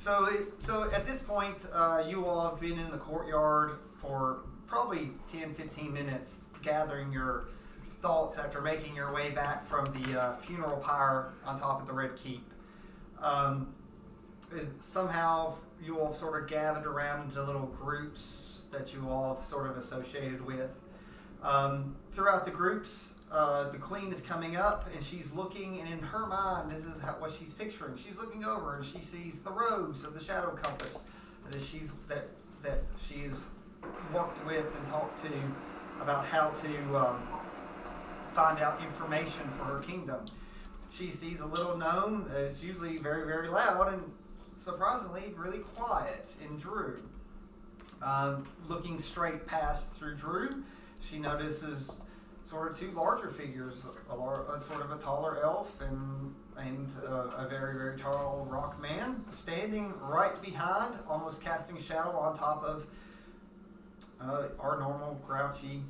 So at this point, you all have been in the courtyard for probably 10, 15 minutes, gathering your thoughts after making your way back from the funeral pyre on top of the Red Keep. Somehow you all sort of gathered around into little groups that you all sort of associated with. Throughout the groups, the queen is coming up and she's looking, and in her mind, this is what she's picturing. She's looking over and she sees the rogues of the Shadow Compass that she has worked with and talked to about how to find out information for her kingdom. She sees a little gnome that is usually very, very loud and surprisingly really quiet in Drew. Looking straight past through Drew, she notices sort of two larger figures, sort of a taller elf and a very, very tall rock man standing right behind, almost casting shadow on top of our normal grouchy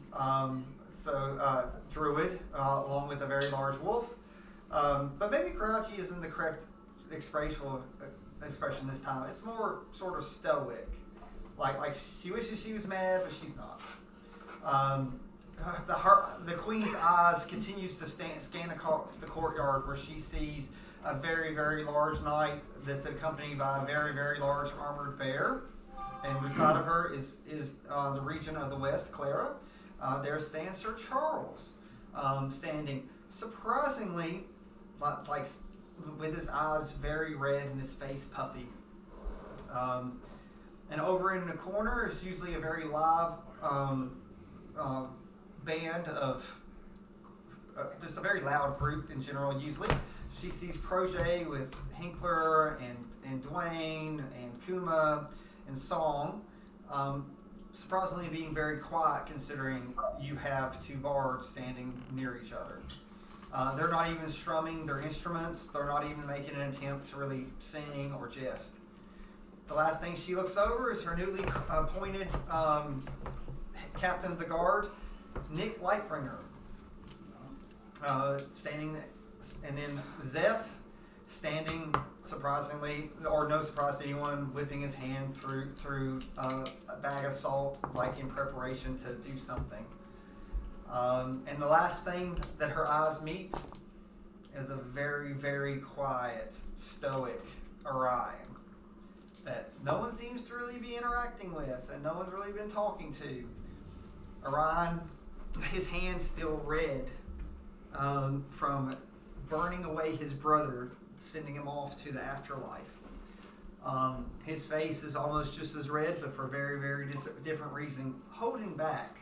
druid, along with a very large wolf. But maybe grouchy isn't the correct expression this time. It's more sort of stoic. Like she wishes she was mad, but she's not. The queen's eyes continues to scan across the courtyard, where she sees a very, very large knight that's accompanied by a very, very large armored bear. And beside of her is the region of the West, Clara. There stands Sir Charles, standing surprisingly, like with his eyes very red and his face puffy. And over in the corner is usually a very live band of just a very loud group in general. Usually, she sees Projet with Hinkler and Dwayne and Kuma and Song. Surprisingly being very quiet, considering you have two bards standing near each other. They're not even strumming their instruments. They're not even making an attempt to really sing or jest. The last thing she looks over is her newly appointed captain of the guard, Nick Lightbringer, standing, and then Zeth standing, surprisingly, or no surprise to anyone, whipping his hand through a bag of salt, like in preparation to do something. And the last thing that her eyes meet is a very, very quiet, stoic Orion that no one seems to really be interacting with, and no one's really been talking to. Orion, his hand's still red from burning away his brother, sending him off to the afterlife. His face is almost just as red, but for a very, very different reason, holding back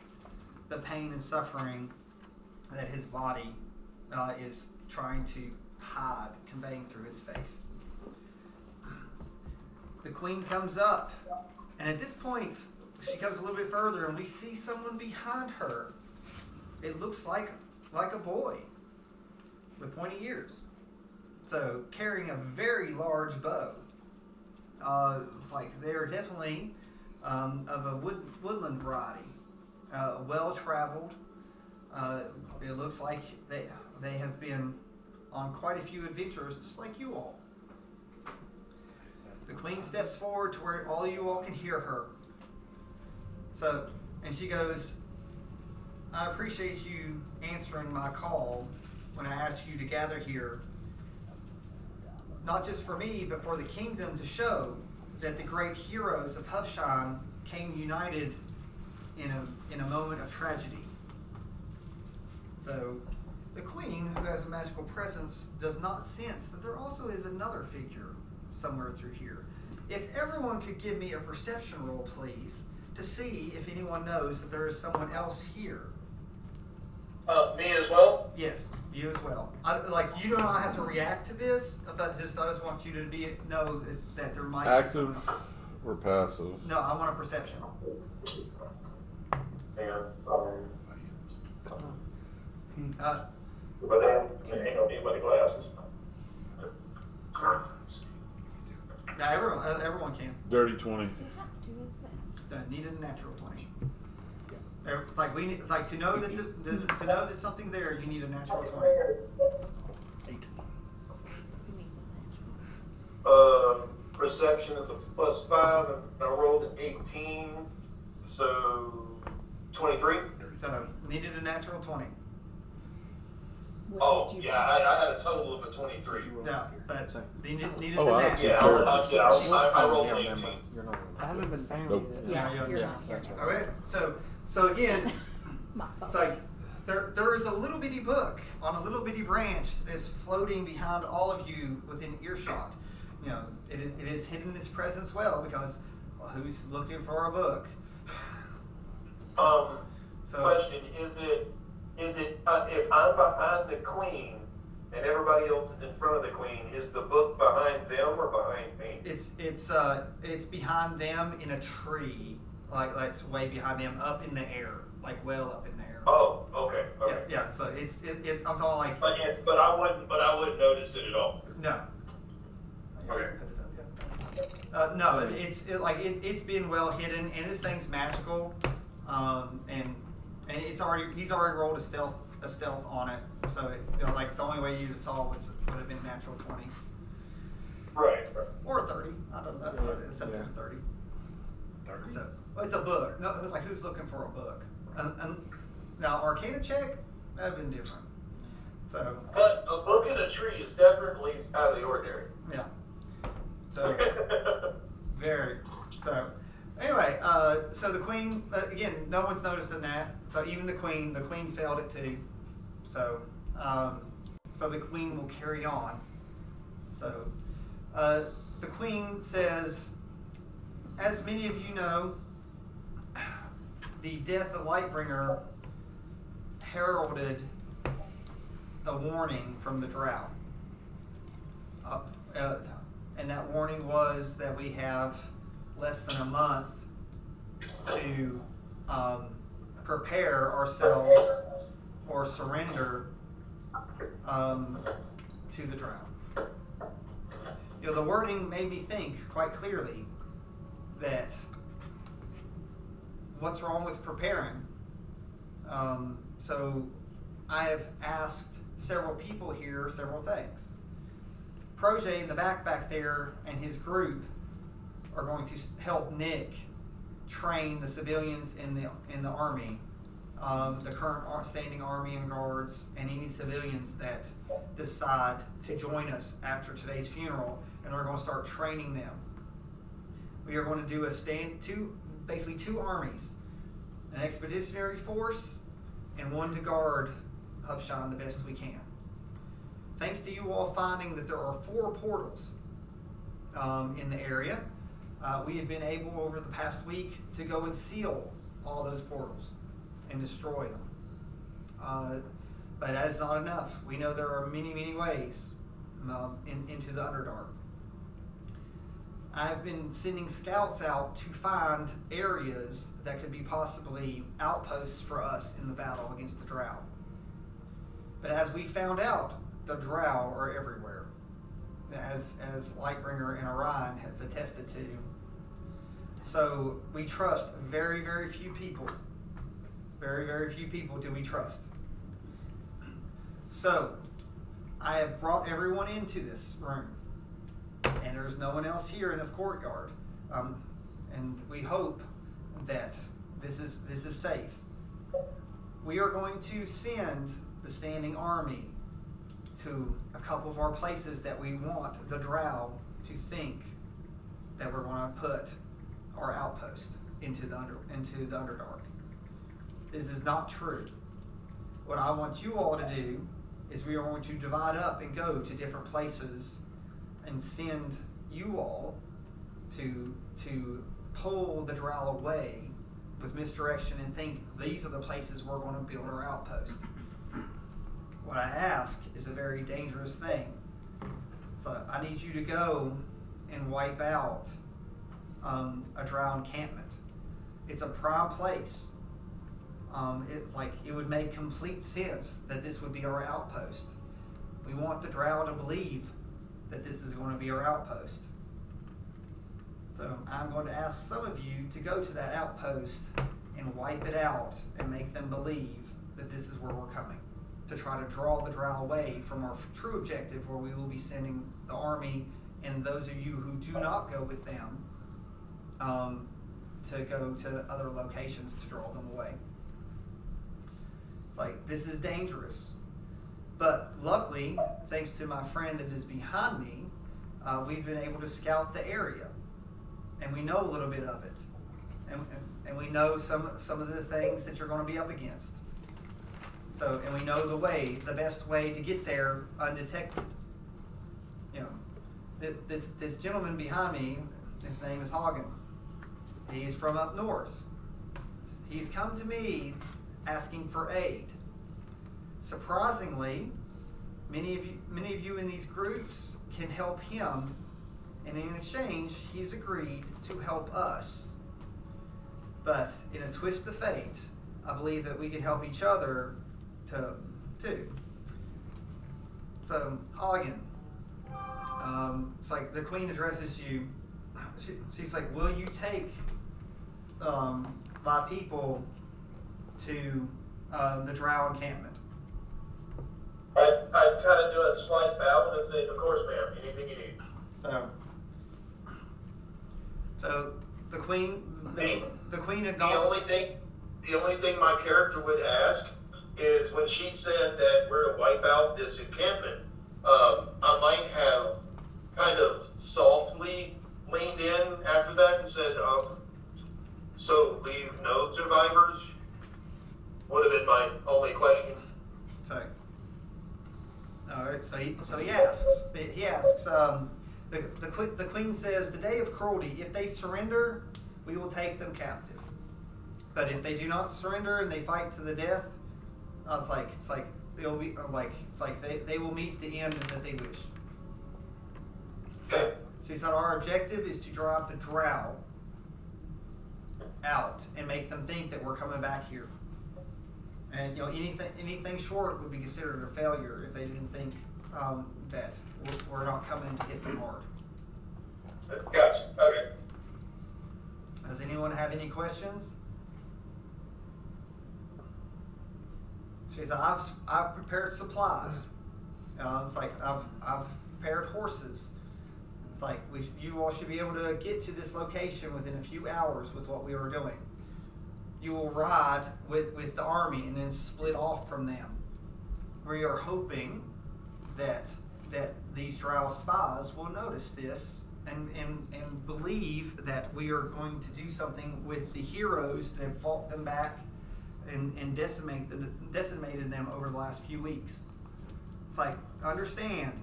the pain and suffering that his body is trying to hide, conveying through his face. The queen comes up, and at this point, she comes a little bit further, and we see someone behind her. It looks like a boy with pointy ears. So, carrying a very large bow. It's like they're definitely of a woodland variety. Well-traveled. It looks like they have been on quite a few adventures, just like you all. The queen steps forward to where all you all can hear her. So, and she goes, I appreciate you answering my call when I asked you to gather here, not just for me, but for the kingdom, to show that the great heroes of Hubsheim came united in a moment of tragedy. So, the queen, who has a magical presence, does not sense that there also is another figure somewhere through here. If everyone could give me a perception roll, please, to see if anyone knows that there is someone else here. Me as well? Yes, you as well. You do not have to react to this, but I just want you to know that there might active be someone or passive. No, I want a perception. But then, ain't no need my glasses. Yeah, everyone can. Dirty 20. Needed a natural 20. We need, to know that to know that something there, you need a natural 20. 8. For perception is a +5, and I rolled an 18, so 23. So needed a natural 20. Oh, yeah, I had a total of a 23. Yeah, but needed the Oh, natural. Yeah, I rolled an 18. I haven't been saying Nope. anything. Yeah, you're yeah, not. that's right. Okay, so again, My fault. it's like there is a little bitty book on a little bitty branch that is floating behind all of you within earshot. You know, it is hidden its presence well because who's looking for a book? So Question, is it if I'm behind the queen and everybody else is in front of the queen, is the book behind them or behind me? it's behind them in a tree, like that's way behind them, up in the air, like well up in the air. Oh, okay. Yeah. So I'm talking like But I wouldn't notice it at all. no. Okay. No, it's been well hidden, and this thing's magical, and he's already rolled a stealth on it, so like the only way you saw would have been natural 20 Right. or a 30. I don't know. It's up to 30. So it's a book. No, like who's looking for a book? And now Arcana check that'd been different. So But a book in a tree is definitely out of the ordinary. yeah. So very. So anyway, so the queen again. No one's noticing that. So even the queen failed it too. So so the queen will carry on. So the queen says, as many of you know, the death of Lightbringer heralded a warning from the Drow. And that warning was that we have less than a month to prepare ourselves or surrender to the Drow. The wording made me think quite clearly that what's wrong with preparing? So I have asked several people here several things. Projet in the back there and his group are going to help Nick train the civilians in the army, the current standing army and guards, and any civilians that decide to join us after today's funeral, and we're going to start training them. We are going to do basically two armies, an expeditionary force and one to guard Upshine the best we can. Thanks to you all finding that there are 4 portals in the area, we have been able over the past week to go and seal all those portals and destroy them. But that is not enough. We know there are many, many ways into the Underdark. I've been sending scouts out to find areas that could be possibly outposts for us in the battle against the Drow. But as we found out, the Drow are everywhere, as Lightbringer and Orion have attested to. So we trust very, very few people. Very, very few people do we trust. So I have brought everyone into this room, and there's no one else here in this courtyard. And we hope that this is safe. We are going to send the standing army to a couple of our places that we want the Drow to think that we're going to put our outpost into the Underdark. This is not true. What I want you all to do is we are going to divide up and go to different places and send you all to pull the Drow away with misdirection and think these are the places we're going to build our outpost. What I ask is a very dangerous thing. So I need you to go and wipe out a Drow encampment. It's a prime place. It would make complete sense that this would be our outpost. We want the Drow to believe that this is going to be our outpost. So I'm going to ask some of you to go to that outpost and wipe it out and make them believe that this is where we're coming, to try to draw the Drow away from our true objective, where we will be sending the army and those of you who do not go with them, to go to other locations to draw them away. It's like, this is dangerous. But luckily, thanks to my friend that is behind me, we've been able to scout the area, and we know a little bit of it, and we know some of the things that you're going to be up against. So, and we know the best way to get there undetected. You know, this gentleman behind me, his name is Hagen. He's from up north. He's come to me asking for aid. Surprisingly, many of you in these groups can help him, and in exchange, he's agreed to help us. But in a twist of fate, I believe that we can help each other too. So, Hagen, it's like the Queen addresses you. She's like, will you take my people to the Drow encampment? I'd kind of do a slight bow and say, of course, ma'am, anything you need. So the Queen, the Queen The only thing my character would ask is when she said that we're to wipe out this encampment, I might have kind of softly leaned in after that and said, so leave no survivors? Would have been my only question. So, all right. So he asks. The Queen says, the day of cruelty. If they surrender, we will take them captive. But if they do not surrender and they fight to the death, they will meet the end that they wish. So she said, our objective is to drive the Drow out and make them think that we're coming back here. And anything short would be considered a failure if they didn't think that we're not coming to hit them hard. Gotcha. Okay. Does anyone have any questions? She said, I've prepared supplies. It's like I've prepared horses. It's like you all should be able to get to this location within a few hours with what we were doing. You will ride with the army and then split off from them. We are hoping that these Drow spies will notice this and believe that we are going to do something with the heroes that have fought them back and decimated them over the last few weeks. It's like, understand,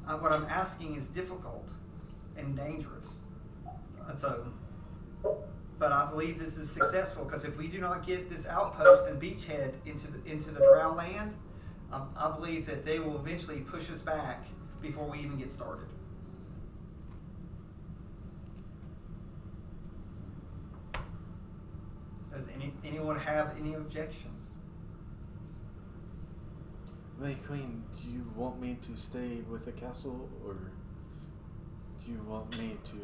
what I'm asking is difficult and dangerous. But I believe this is successful, because if we do not get this outpost and beachhead into the Drow land, I believe that they will eventually push us back before we even get started. Does anyone have any objections? Lady Queen, do you want me to stay with the castle, or do you want me to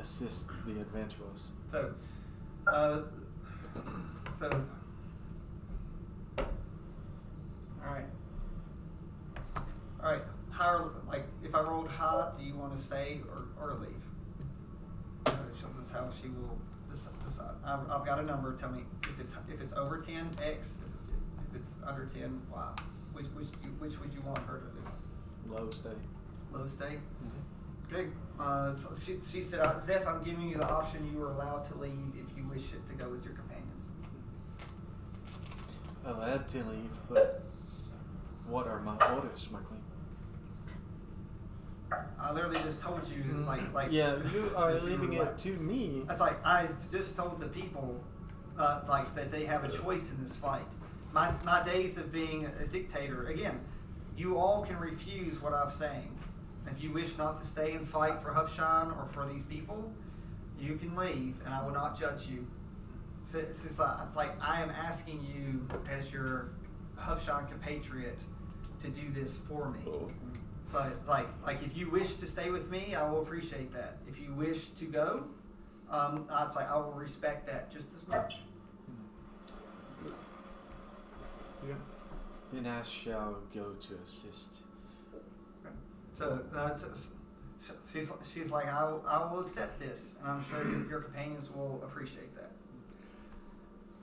assist the adventurers? All right. How, like, if I rolled high, do you want to stay or leave? That's how she will decide. I've got a number. Tell me if it's over 10, X. If it's under 10, Y. Which would you want her to do? Low stay. Low stay. Mm-hmm. Okay. So she said, Zeph, I'm giving you the option. You are allowed to leave if you wish it to go with your companions. I had to leave, but what are my orders, my queen? I literally just told you, like. Yeah, you are leaving it to me. That's like, I just told the people, that they have a choice in this fight. My days of being a dictator, again, you all can refuse what I'm saying. If you wish not to stay and fight for Hubshan or for these people, you can leave, and I will not judge you. So it's like I am asking you, as your Hubshan compatriot, to do this for me. So it's like if you wish to stay with me, I will appreciate that. If you wish to go, I will respect that just as much. Yeah. Then I shall go to assist. She's like, I will accept this, and I'm sure your companions will appreciate that.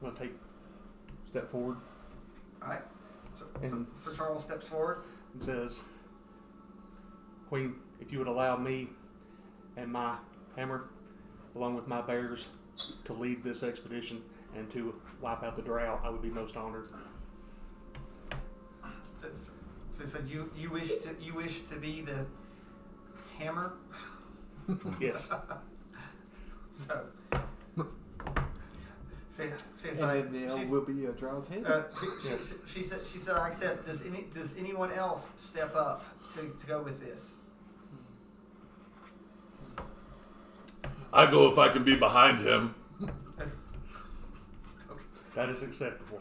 I'm going to take a step forward. All right. So Charles steps forward and says, Queen, if you would allow me and my hammer, along with my bears, to lead this expedition and to wipe out the drought, I would be most honored. So he said, you wish to be the hammer? Yes. So. And then there will be a drow's head. Yes. She said, I accept. Does anyone else step up to go with this? I go if I can be behind him. That is acceptable.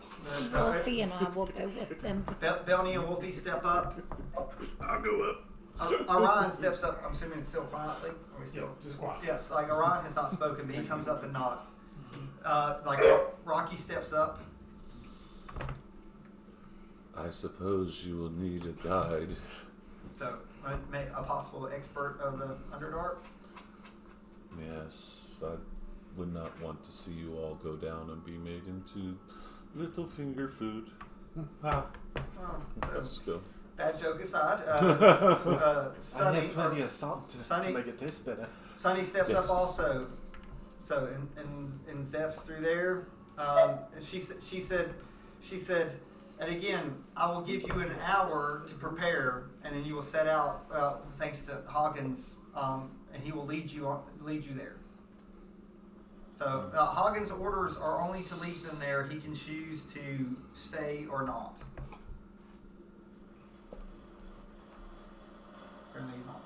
Wolfie and I will go with them. Belny and Wolfie step up. I'll go up. Orion steps up. I'm assuming still quietly. Yes, just quiet. Yes, like Orion has not spoken, but he comes up and nods. Like Rocky steps up. I suppose you will need a guide. So, a possible expert of the Underdark. Yes, I would not want to see you all go down and be made into little finger food. Ha. Let's go. Bad joke aside, I Sunny, have plenty of salt to make it taste better. Sunny steps Yes. up also. So and Zeph's through there. She said, and again, I will give you an hour to prepare, and then you will set out. Thanks to Hawkins, and he will lead you there. So Hawkins' orders are only to lead them there. He can choose to stay or not. Apparently he's not.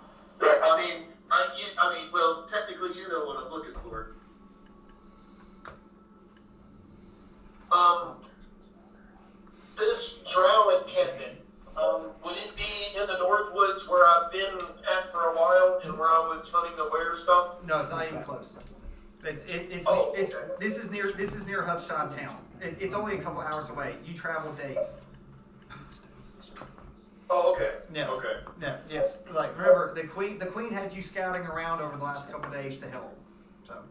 I mean, well, technically, you know what I'm looking for. This drow encampment, would it be in the Northwoods where I've been at for a while and where I was hunting the were stuff? No, it's not even close. It's Okay. this is near Hubshan town. It's only a couple hours away. You travel days. Oh, okay. Yeah. Okay. Yeah. Yes. Like remember, the queen had you scouting around over the last couple of days to help. So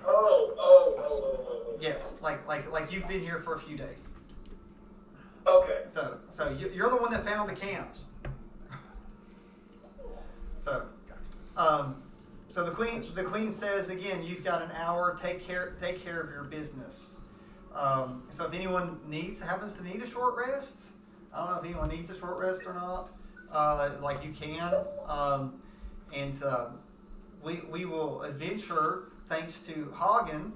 Oh. yes, like you've been here for a few days. Okay. So you're the one that found the camp. So, so the queen says again, you've got an hour. Take care of your business. So if anyone happens to need a short rest, I don't know if anyone needs a short rest or not. Like you can, and we will adventure thanks to Hagen.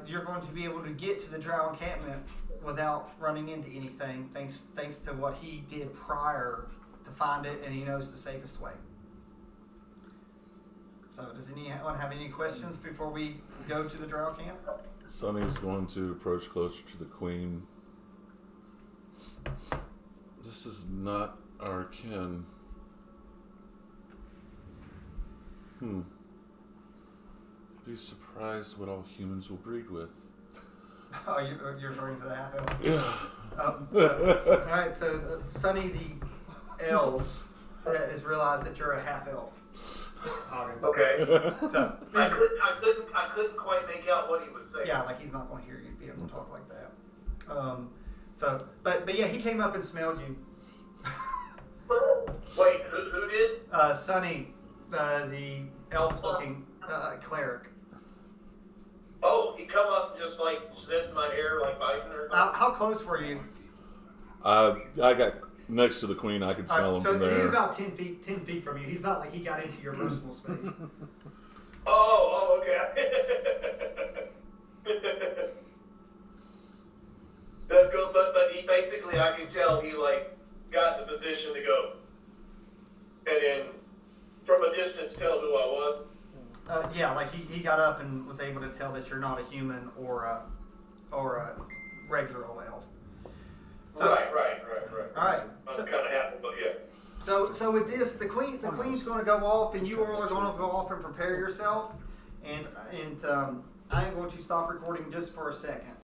You're going to be able to get to the drow encampment without running into anything, thanks to what he did prior to find it, and he knows the safest way. So does anyone have any questions before we go to the drow camp? Sonny's going to approach closer to the queen. This is not our kin. Be surprised what all humans will breed with. Oh, you're referring to the half elf. Yeah. All right. So Sonny, the elf, has realized that you're a half elf. Okay. So I couldn't quite make out what he was saying. yeah, like he's not going to hear you be able to talk like that. But yeah, he came up and smelled you. Wait, who did? Sonny, the elf-looking cleric. Oh, he come up and just like sniffed my hair like biting or something? How close were you? I got next to the queen. I could smell him so from he's there. about 10 feet from you. He's not like he got into your personal space. Oh, okay. That's good, but he basically, I can tell he like got in the position to go, and then from a distance tell who I was. Yeah, like he got up and was able to tell that you're not a human or a regular old elf. So, Right. All right. I'm kind of happy, but yeah. So with this, the queen's going to go off, and you all are going to go off and prepare yourself. And I am going to stop recording just for a second.